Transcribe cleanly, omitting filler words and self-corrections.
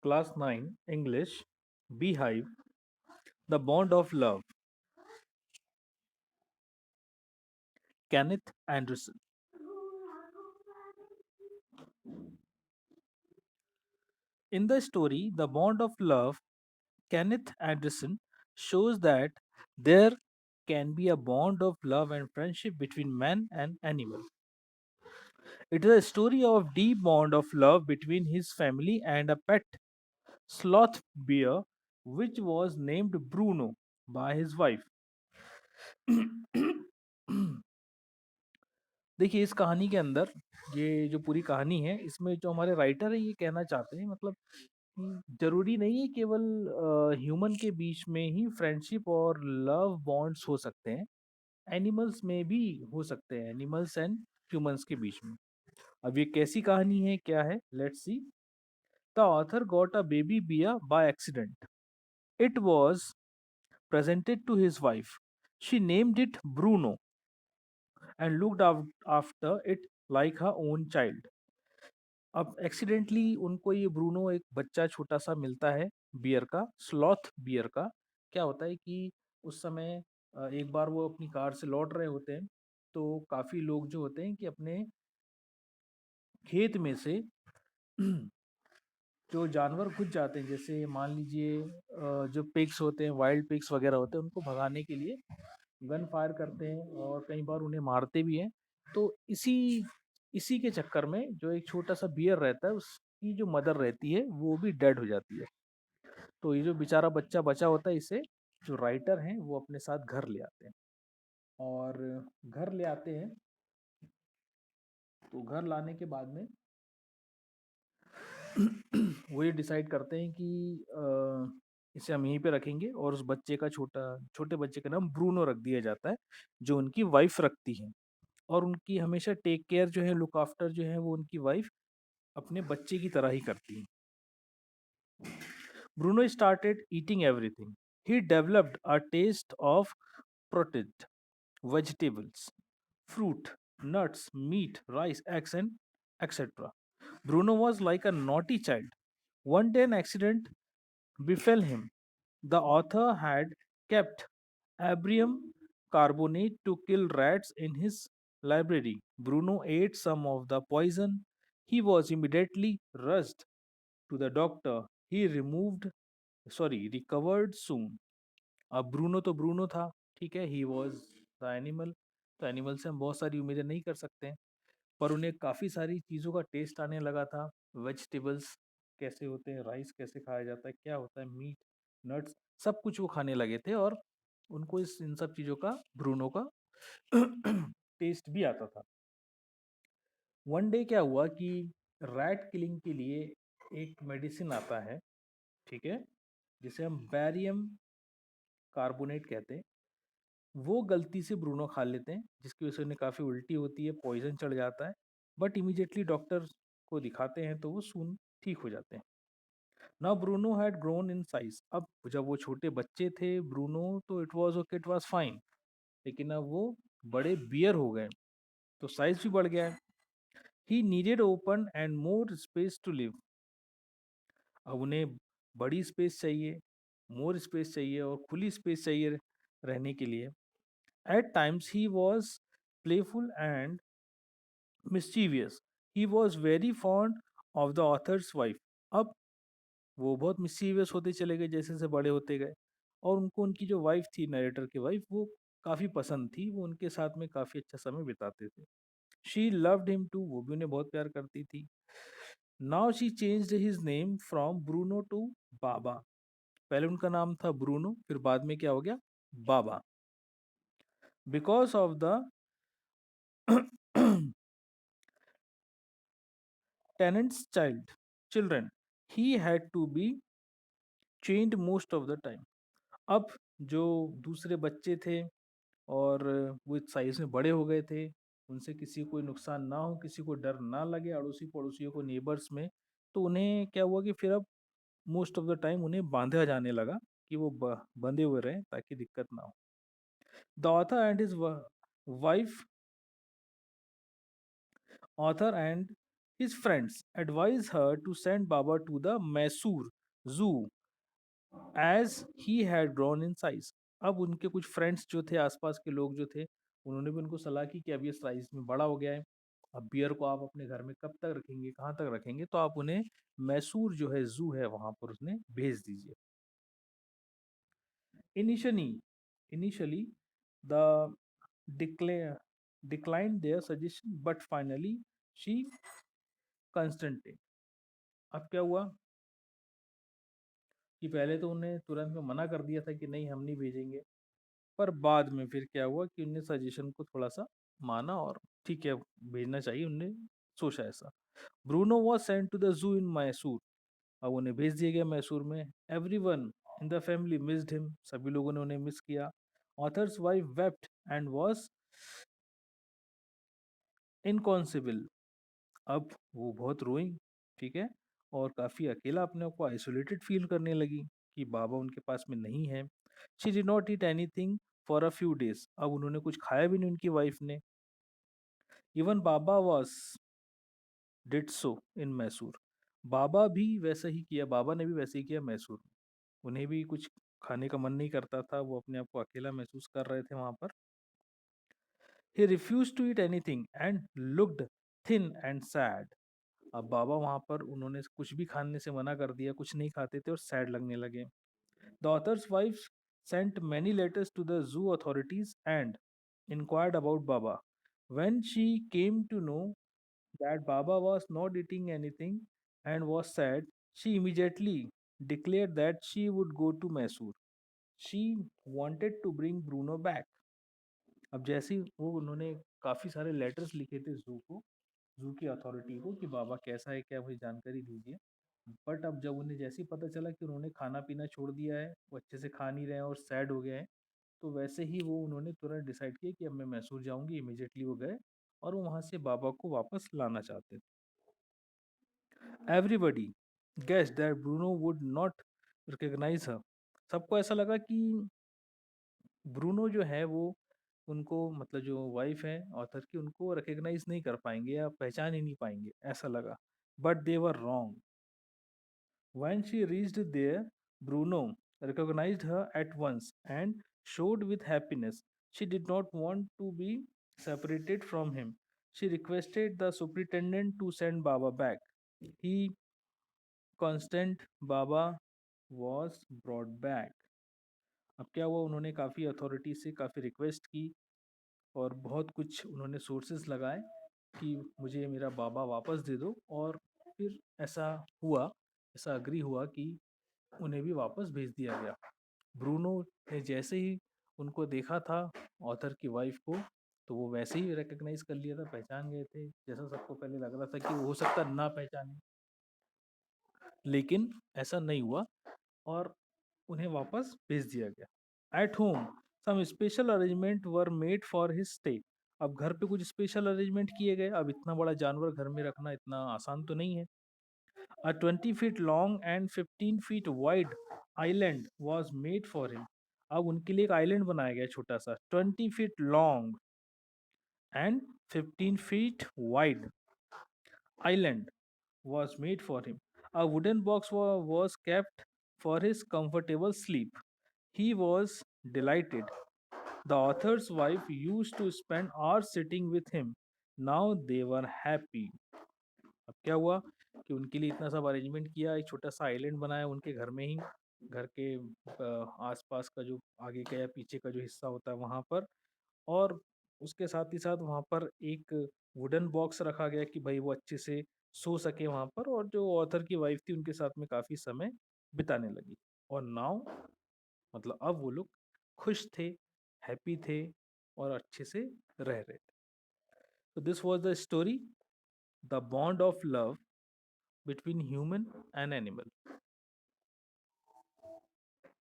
Class 9 English Beehive The Bond of Love Kenneth Anderson. In the story The Bond of Love, Kenneth Anderson shows that there can be a bond of love and friendship between man and animal. It is a story of deep bond of love between his family and a pet sloth bear which was named Bruno by his wife. देखिए इस कहानी के अंदर ये जो पूरी कहानी है इसमें जो हमारे राइटर है ये कहना चाहते हैं मतलब कि जरूरी नहीं है केवल ह्यूमन के बीच में ही फ्रेंडशिप और लव बॉन्ड्स हो सकते हैं एनिमल्स में भी हो सकते हैं एनिमल्स एंड ह्यूमंस के बीच में अब ये कैसी कहानी है क्या है let's see the author got a baby bear by accident it was presented to his wife she named it Bruno and looked after it like her own child अब एक्सीडेंटली उनको ये ब्रूनो एक बच्चा छोटा सा मिलता है बियर का स्लॉथ बियर का क्या होता है कि उस समय एक बार वो अपनी कार से लौट रहे होते हैं तो काफ़ी लोग जो होते हैं कि अपने खेत में से जो जानवर घुस जाते हैं जैसे मान लीजिए जो पिग्स होते हैं वाइल्ड पिग्स वगैरह होते हैं उनको भगाने के लिए गन फायर करते हैं और कई बार उन्हें मारते भी हैं तो इसी इसी के चक्कर में जो एक छोटा सा बियर रहता है उसकी जो मदर रहती है वो भी डेड हो जाती है तो ये जो बेचारा बच्चा बचा होता है इसे जो राइटर हैं वो अपने साथ घर ले आते हैं और घर ले आते हैं तो घर लाने के बाद में वो ये डिसाइड करते हैं कि इसे हम यहीं पे रखेंगे और उस बच्चे का छोटे बच्चे का नाम ब्रूनो रख दिया जाता है जो उनकी वाइफ रखती है और उनकी हमेशा टेक केयर जो है लुक आफ्टर जो है वो उनकी वाइफ अपने बच्चे की तरह ही करती है Bruno started eating everything he developed a taste of protein vegetables fruit nuts meat rice eggs and etc Bruno was like a naughty child one day an accident befell him. The author had kept Abrium carbonate to kill rats in his library. Bruno ate some of the poison. He was immediately rushed to the doctor. He recovered soon. अब Bruno तो Bruno था ठीक है he was the animal तो animal से हम बहुत सारी उम्मीदें नहीं कर सकते हैं पर उन्हें काफ़ी सारी चीज़ों का टेस्ट आने लगा था वेजिटेबल्स कैसे होते हैं राइस कैसे खाया जाता है क्या होता है मीट नट्स सब कुछ वो खाने लगे थे और उनको इन सब चीज़ों का ब्रूनो का टेस्ट भी आता था वन डे क्या हुआ कि रैट किलिंग के लिए एक मेडिसिन आता है ठीक है जिसे हम बैरियम कार्बोनेट कहते हैं वो गलती से ब्रूनो खा लेते हैं जिसकी वजह से उन्हें काफ़ी उल्टी होती है पॉइजन चढ़ जाता है बट इमीडिएटली डॉक्टर को दिखाते हैं तो वो सून ठीक हो जाते हैं now Bruno had grown in size अब जब वो छोटे बच्चे थे ब्रूनो तो it was okay it was fine लेकिन अब वो बड़े बियर हो गए तो साइज भी बढ़ गया है he needed open and more space to live अब उन्हें बड़ी स्पेस चाहिए मोर स्पेस चाहिए और खुली स्पेस चाहिए रहने के लिए at times he was playful and mischievous. He was very fond of the author's wife. अब वो बहुत मिस्चीवियस होते चले गए जैसे जैसे बड़े होते गए और उनको उनकी जो वाइफ थी नरेटर की वाइफ वो काफ़ी पसंद थी वो उनके साथ में काफ़ी अच्छा समय बिताते थे शी लव्ड हिम टू वो भी उन्हें बहुत प्यार करती थी now she changed his name from Bruno to Baba पहले उनका नाम था ब्रूनो फिर बाद में क्या हो गया Baba because of the tenant's children he had to be chained most of the time अब जो दूसरे बच्चे थे और वो साइज में बड़े हो गए थे उनसे किसी को कोई नुकसान ना हो किसी को डर ना लगे अड़ोसी पड़ोसियों को नेबर्स में तो उन्हें क्या हुआ कि फिर अब मोस्ट ऑफ द टाइम उन्हें बांधा जाने लगा कि वो बंधे हुए रहें ताकि दिक्कत ना हो the author and his wife author and His friends advised her to send Baba to the Mysore zoo as he had grown in size. अब उनके कुछ फ्रेंड्स जो थे, आसपास के लोग जो थे, उन्होंने भी उनको सलाह की कि अब ये साइज में बड़ा हो गया है, अब बियर को आप अपने घर में कब तक रखेंगे, कहाँ तक रखेंगे, तो आप उन्हें मैसूर जो है जू है वहां पर उसने भेज दीजिए. Initially, initially, the declare declined their suggestion, but finally she consented. अब क्या हुआ कि पहले तो उन्हें तुरंत में मना कर दिया था कि नहीं हम नहीं भेजेंगे, पर बाद में फिर क्या हुआ कि उनने सजेशन को थोड़ा सा माना और ठीक है भेजना चाहिए, उनने सोचा ऐसा. Bruno was sent to the zoo in Mysore. अब उन्हें भेज दिया गया मैसूर में. Everyone in the family missed him. सभी लोगों ने उन्हें मिस किया. Author's wife wept and was inconsolable. अब वो बहुत रोई, ठीक है, और काफ़ी अकेला अपने आप को आइसोलेटेड फील करने लगी कि बाबा उनके पास में नहीं है. She did not eat anything for a few days. अब उन्होंने कुछ खाया भी नहीं उनकी वाइफ ने. Even Baba was did so in Mysore. Baba भी वैसा ही किया, बाबा ने भी वैसे ही किया मैसूर में. उन्हें भी कुछ खाने का मन नहीं करता था, वो अपने आप को अकेला महसूस कर रहे थे वहाँ पर. He refuse to eat anything and looked thin and sad. अब बाबा वहाँ पर उन्होंने कुछ भी खाने से मना कर दिया, कुछ नहीं खाते थे और सैड लगने लगे. The author's wife sent many letters to the zoo authorities and inquired about Baba. When she came to know that Baba was not eating anything and was sad, she immediately declared that she would go to Mysore. She wanted to bring Bruno back. अब जैसे ही वो उन्होंने काफ़ी सारे letters लिखे थे जू की अथॉरिटी को कि बाबा कैसा है, क्या मुझे जानकारी दीजिए. बट अब जब उन्हें जैसे ही पता चला कि उन्होंने खाना पीना छोड़ दिया है, वो अच्छे से खा नहीं रहे हैं और सैड हो गए हैं, तो वैसे ही वो उन्होंने तुरंत डिसाइड किया कि अब मैं मैसूर जाऊंगी. इमीडिएटली वो गए और वो वहाँ से बाबा को वापस लाना चाहते थे. Everybody guess that Bruno would not recognise her. सबको ऐसा लगा कि ब्रूनो जो है वो उनको, मतलब जो वाइफ है ऑथर की, उनको रिकग्नाइज नहीं कर पाएंगे या पहचान ही नहीं पाएंगे, ऐसा लगा. But they were wrong. When she reached there, Bruno recognized her at once and showed with happiness. She did not want to be separated from him. She requested the superintendent to send Baba back. He constant Baba was brought back. अब क्या हुआ, उन्होंने काफ़ी authority से काफ़ी request की और बहुत कुछ उन्होंने सोर्सेस लगाए कि मुझे मेरा बाबा वापस दे दो, और फिर ऐसा हुआ, ऐसा अग्री हुआ कि उन्हें भी वापस भेज दिया गया. ब्रूनो ने जैसे ही उनको देखा था, ऑथर की वाइफ को, तो वो वैसे ही रिकग्नाइज कर लिया था, पहचान गए थे, जैसा सबको पहले लग रहा था कि वो हो सकता ना पहचाने, लेकिन ऐसा नहीं हुआ और उन्हें वापस भेज दिया गया. At home some special arrangement were made for his stay. अब घर पे कुछ स्पेशल अरेंजमेंट किए गए. अब इतना बड़ा जानवर घर में रखना इतना आसान तो नहीं है. A 20 feet long and 15 feet wide island was made for him. अब उनके लिए एक आइलैंड बनाया गया छोटा सा, 20 feet long and 15 feet wide island was made for him. A wooden box was kept for his comfortable sleep. He was delighted. The author's wife used to spend hours sitting with him. Now they were happy. अब क्या हुआ कि उनके लिए इतना सब arrangement किया, एक छोटा सा आइलैंड बनाया उनके घर में ही, घर के आसपास का जो आगे का या पीछे का जो हिस्सा होता है वहाँ पर, और उसके साथ ही साथ वहाँ पर एक वुडन बॉक्स रखा गया कि भाई वो अच्छे से सो सके वहाँ पर, और जो ऑथर की वाइफ थी उनके साथ में काफ़ी समय बिताने लगी. और नाउ, मतलब अब वो लोग खुश थे, हैप्पी थे और अच्छे से रह रहे थे. तो this was the story, the bond of love between human and animal.